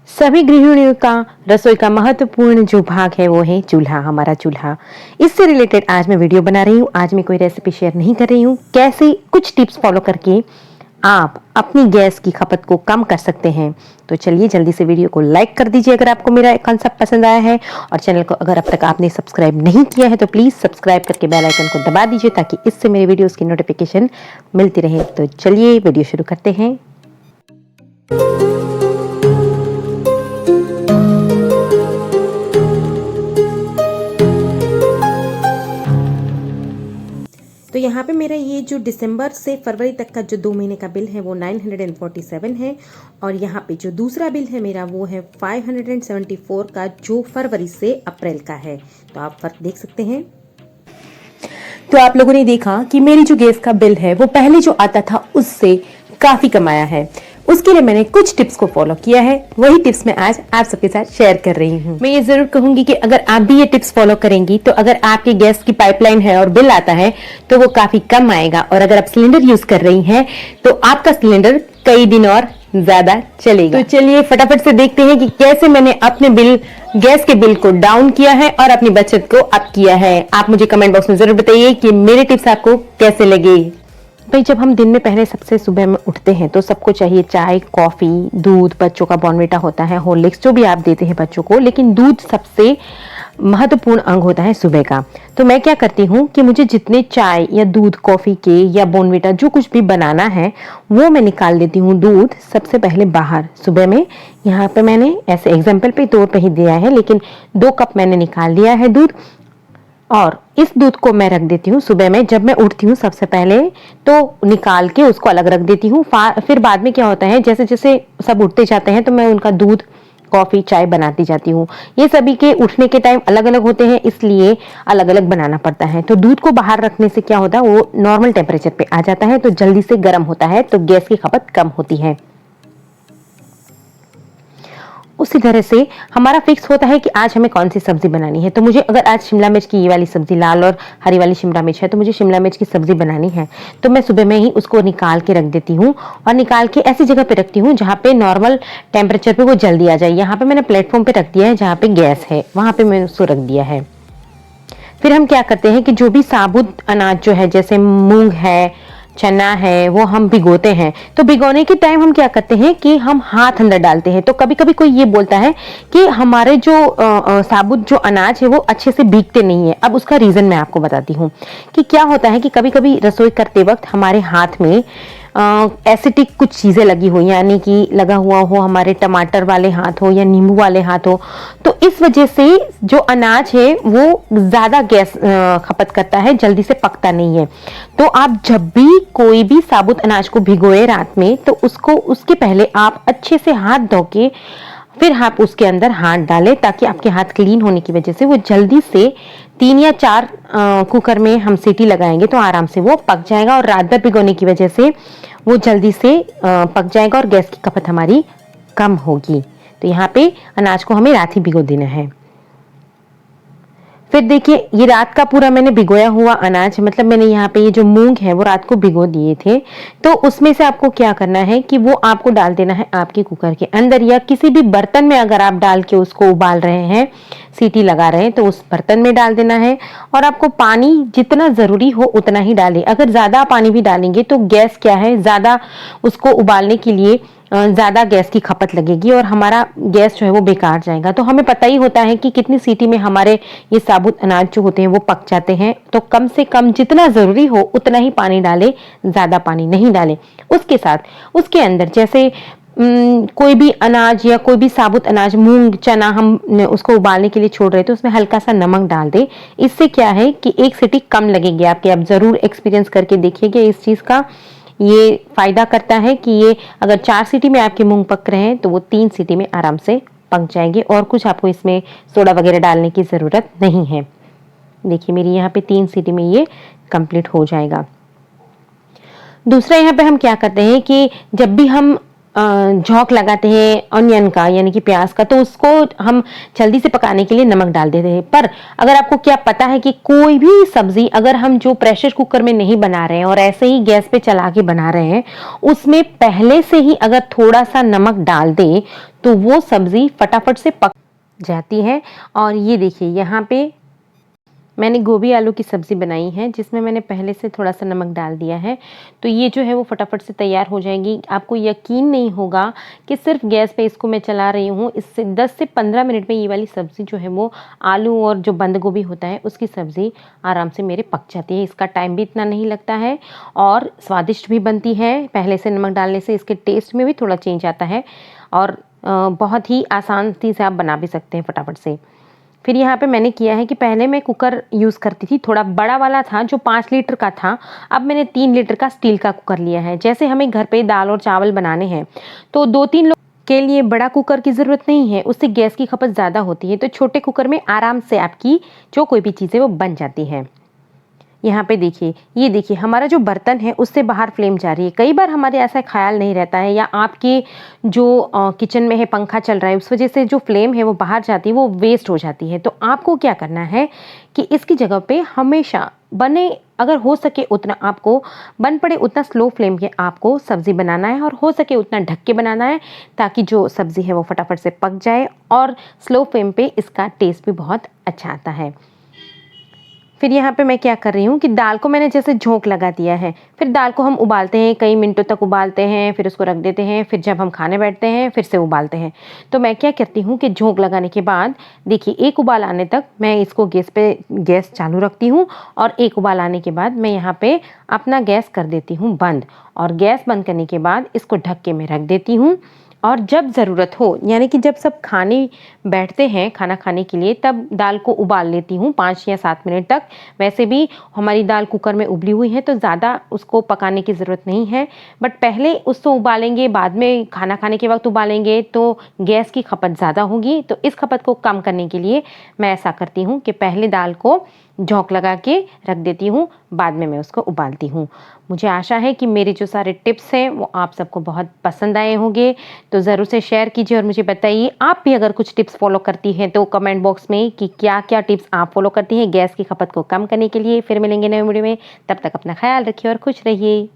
सभी गृहिणियों का रसोई का महत्वपूर्ण जो भाग है वो है चूल्हा, हमारा चूल्हा। इससे रिलेटेड आज मैं वीडियो बना रही हूँ। आज मैं कोई रेसिपी शेयर नहीं कर रही हूँ। कैसे कुछ टिप्स फॉलो करके आप अपनी गैस की खपत को कम कर सकते हैं। तो चलिए जल्दी से वीडियो को लाइक कर दीजिए अगर आपको मेरा कॉन्सेप्ट पसंद आया है, और चैनल को अगर अब तक आपने सब्सक्राइब नहीं किया है तो प्लीज सब्सक्राइब करके बेल आइकन को दबा दीजिए ताकि इससे मेरे वीडियोस की नोटिफिकेशन मिलती रहे। तो चलिए वीडियो शुरू करते हैं। तो यहाँ पे मेरा ये जो दिसंबर से फरवरी तक का जो 2 महीने का बिल है वो 947 है, और यहाँ पे जो दूसरा बिल है मेरा वो है 574 का, जो फरवरी से अप्रैल का है। तो आप फर्क देख सकते हैं। तो आप लोगों ने देखा कि मेरी जो गैस का बिल है वो पहले जो आता था उससे काफी कम आया है। उसके लिए मैंने कुछ टिप्स को फॉलो किया है, वही टिप्स मैं आज आप सबके साथ शेयर कर रही हूँ। मैं ये जरूर कहूंगी कि अगर आप भी ये टिप्स फॉलो करेंगी तो अगर आपकी गैस की पाइपलाइन है और बिल आता है तो वो काफी कम आएगा, और अगर आप सिलेंडर यूज कर रही हैं तो आपका सिलेंडर कई दिन और ज्यादा चलेगा। तो चलिए फटाफट से देखते हैं कि कैसे मैंने अपने गैस के बिल को डाउन किया है और अपनी बचत को अप किया है। आप मुझे कमेंट बॉक्स में जरूर बताइए कि मेरे टिप्स आपको कैसे लगे। भाई जब हम दिन में पहले सबसे सुबह में उठते हैं तो सबको चाहिए चाय, कॉफी, दूध, बच्चों का बॉर्नविटा होता है, हॉर्लिक्स जो भी आप देते हैं बच्चों को, लेकिन दूध सबसे महत्वपूर्ण अंग होता है सुबह का। तो मैं क्या करती हूँ कि मुझे जितने चाय या दूध, कॉफी के या बॉर्नविटा जो कुछ भी बनाना है वो मैं निकाल देती हूँ दूध सबसे पहले बाहर सुबह में। यहाँ पे मैंने ऐसे एग्जाम्पल पे तौर पे ही दिया है, लेकिन 2 कप मैंने निकाल लिया है दूध, और इस दूध को मैं रख देती हूँ सुबह में जब मैं उठती हूँ सबसे पहले, तो निकाल के उसको अलग रख देती हूँ। फिर बाद में क्या होता है, जैसे जैसे सब उठते जाते हैं तो मैं उनका दूध, कॉफी, चाय बनाती जाती हूँ। ये सभी के उठने के टाइम अलग अलग होते हैं, इसलिए अलग अलग बनाना पड़ता है। तो दूध को बाहर रखने से क्या होता है, वो नॉर्मल टेम्परेचर पे आ जाता है तो जल्दी से गर्म होता है, तो गैस की खपत कम होती है। उसी तरह से हमारा फिक्स होता है कि आज हमें कौन सी सब्जी बनानी है। तो मुझे अगर आज शिमला मिर्च की ये वाली सब्जी, लाल और हरी वाली शिमला मिर्च है, तो मुझे शिमला मिर्च की सब्जी बनानी है, तो मैं सुबह में ही उसको निकाल के रख देती हूँ, और निकाल के ऐसी जगह पे रखती हूँ जहाँ पे नॉर्मल टेम्परेचर पे वो जल्दी आ जाए। यहाँ पे मैंने प्लेटफॉर्म पे रख दिया है जहाँ पे गैस है, वहां पे मैंने उसको रख दिया है। फिर हम क्या करते हैं कि जो भी साबुत अनाज जो है, जैसे मूंग है, चना है, वो हम भिगोते हैं। तो भिगोने के टाइम हम क्या करते हैं कि हम हाथ अंदर डालते हैं। तो कभी कभी कोई ये बोलता है कि हमारे जो साबुत जो अनाज है वो अच्छे से भीगते नहीं है। अब उसका रीजन मैं आपको बताती हूँ कि क्या होता है कि कभी कभी रसोई करते वक्त हमारे हाथ में एसिटिक कुछ चीजें लगी हो, यानी कि लगा हुआ हो, हमारे टमाटर वाले हाथ हो या नींबू वाले हाथ हो, तो इस वजह से जो अनाज है वो ज्यादा गैस खपत करता है, जल्दी से पकता नहीं है। तो आप जब भी कोई भी साबुत अनाज को भिगोए रात में, तो उसको उसके पहले आप अच्छे से हाथ धो के फिर आप उसके अंदर हाथ डालें, ताकि आपके हाथ क्लीन होने की वजह से वो जल्दी से 3 या 4 कुकर में हम सीटी लगाएंगे तो आराम से वो पक जाएगा, और रात भर भिगोने की वजह से वो जल्दी से पक जाएगा और गैस की खपत हमारी कम होगी। तो यहाँ पे अनाज को हमें रात ही भिगो देना है। फिर देखिए ये रात का पूरा मैंने भिगोया हुआ अनाज, मतलब मैंने यहाँ पे ये जो मूंग है वो रात को भिगो दिए थे। तो उसमें से आपको क्या करना है कि वो आपको डाल देना है आपके कुकर के अंदर, या किसी भी बर्तन में अगर आप डाल के उसको उबाल रहे हैं, सीटी लगा रहे हैं, तो उस बर्तन में डाल देना है। और आपको पानी जितना जरूरी हो उतना ही डालें। अगर ज्यादा पानी भी डालेंगे तो गैस क्या है, ज्यादा उसको उबालने के लिए ज्यादा गैस की खपत लगेगी और हमारा गैस जो है वो बेकार जाएगा। तो हमें पता ही होता है कि कितनी सीटी में हमारे ये साबुत अनाज जो होते हैं वो पक जाते हैं। तो कम से कम जितना जरूरी हो उतना ही पानी डालें, ज्यादा पानी नहीं डालें। उसके साथ उसके अंदर जैसे कोई भी अनाज या कोई भी साबुत अनाज, मूंग, चना, हम उसको उबालने के लिए छोड़ रहे हैं तो उसमें हल्का सा नमक डाल दें। इससे क्या है कि 1 सीटी कम लगेगी आपके। आप जरूर एक्सपीरियंस करके देखिएगा इस चीज का। ये फायदा करता है कि ये अगर 4 सीटी में आपके मूंग पक रहे हैं तो वो 3 सीटी में आराम से पक जाएंगे, और कुछ आपको इसमें सोडा वगैरह डालने की जरूरत नहीं है। देखिए मेरी यहाँ पे 3 सीटी में ये कंप्लीट हो जाएगा। दूसरा यहाँ पे हम क्या करते हैं कि जब भी हम झोंक लगाते हैं ऑनियन का यानी कि प्याज का, तो उसको हम जल्दी से पकाने के लिए नमक डाल देते हैं। पर अगर आपको क्या पता है कि कोई भी सब्जी अगर हम जो प्रेशर कुकर में नहीं बना रहे हैं और ऐसे ही गैस पे चला के बना रहे हैं, उसमें पहले से ही अगर थोड़ा सा नमक डाल दें तो वो सब्जी फटाफट से पक जाती है। और ये देखिए यहाँ पे मैंने गोभी आलू की सब्ज़ी बनाई है जिसमें मैंने पहले से थोड़ा सा नमक डाल दिया है, तो ये जो है वो फटाफट से तैयार हो जाएगी। आपको यकीन नहीं होगा कि सिर्फ गैस पे इसको मैं चला रही हूँ, इससे 10 से 15 मिनट में ये वाली सब्ज़ी जो है वो आलू और जो बंद गोभी होता है उसकी सब्ज़ी आराम से मेरे पक जाती है। इसका टाइम भी इतना नहीं लगता है और स्वादिष्ट भी बनती है। पहले से नमक डालने से इसके टेस्ट में भी थोड़ा चेंज आता है और बहुत ही आसानी से आप बना भी सकते हैं फटाफट से। फिर यहाँ पे मैंने किया है कि पहले मैं कुकर यूज़ करती थी, थोड़ा बड़ा वाला था जो 5 लीटर का था। अब मैंने 3 लीटर का स्टील का कुकर लिया है। जैसे हमें घर पे दाल और चावल बनाने हैं तो 2-3 लोग के लिए बड़ा कुकर की ज़रूरत नहीं है, उससे गैस की खपत ज़्यादा होती है। तो छोटे कुकर में आराम से आपकी जो कोई भी चीज़ है वो बन जाती है। यहाँ पे देखिए, ये देखिए हमारा जो बर्तन है उससे बाहर फ्लेम जा रही है। कई बार हमारे ऐसा ख्याल नहीं रहता है या आपके जो किचन में है पंखा चल रहा है उस वजह से जो फ्लेम है वो बाहर जाती है, वो वेस्ट हो जाती है। तो आपको क्या करना है कि इसकी जगह पे हमेशा बने, अगर हो सके उतना आपको बन पड़े उतना स्लो फ्लेम के आपको सब्ज़ी बनाना है और हो सके उतना ढक के बनाना है ताकि जो सब्ज़ी है वो फटाफट से पक जाए और स्लो फ्लेम पे इसका टेस्ट भी बहुत अच्छा आता है। फिर यहाँ पे मैं क्या कर रही हूँ कि दाल को मैंने जैसे झोंक लगा दिया है, फिर दाल को हम उबालते हैं, कई मिनटों तक उबालते हैं, फिर उसको रख देते हैं, फिर जब हम खाने बैठते हैं फिर से उबालते हैं। तो मैं क्या करती हूँ कि झोंक लगाने के बाद देखिए एक उबाल आने तक मैं इसको गैस चालू रखती हूँ और एक उबाल आने के बाद मैं यहाँ पे अपना गैस कर देती हूँ बंद और गैस बंद करने के बाद इसको ढक के मैं रख देती हूँ। और जब ज़रूरत हो यानी कि जब सब खाने बैठते हैं खाना खाने के लिए तब दाल को उबाल लेती हूँ 5 या 7 मिनट तक। वैसे भी हमारी दाल कुकर में उबली हुई है तो ज़्यादा उसको पकाने की ज़रूरत नहीं है, बट पहले उसको उबालेंगे बाद में खाना खाने के वक्त उबालेंगे तो गैस की खपत ज़्यादा होगी। तो इस खपत को कम करने के लिए मैं ऐसा करती हूँ कि पहले दाल को झोंक लगा के रख देती हूँ, बाद में मैं उसको उबालती हूँ। मुझे आशा है कि मेरे जो सारे टिप्स हैं वो आप सबको बहुत पसंद आए होंगे, तो ज़रूर से शेयर कीजिए और मुझे बताइए आप भी अगर कुछ टिप्स फॉलो करती हैं तो कमेंट बॉक्स में कि क्या क्या टिप्स आप फॉलो करती हैं गैस की खपत को कम करने के लिए। फिर मिलेंगे नए वीडियो में, तब तक अपना ख्याल रखिए और खुश रहिए।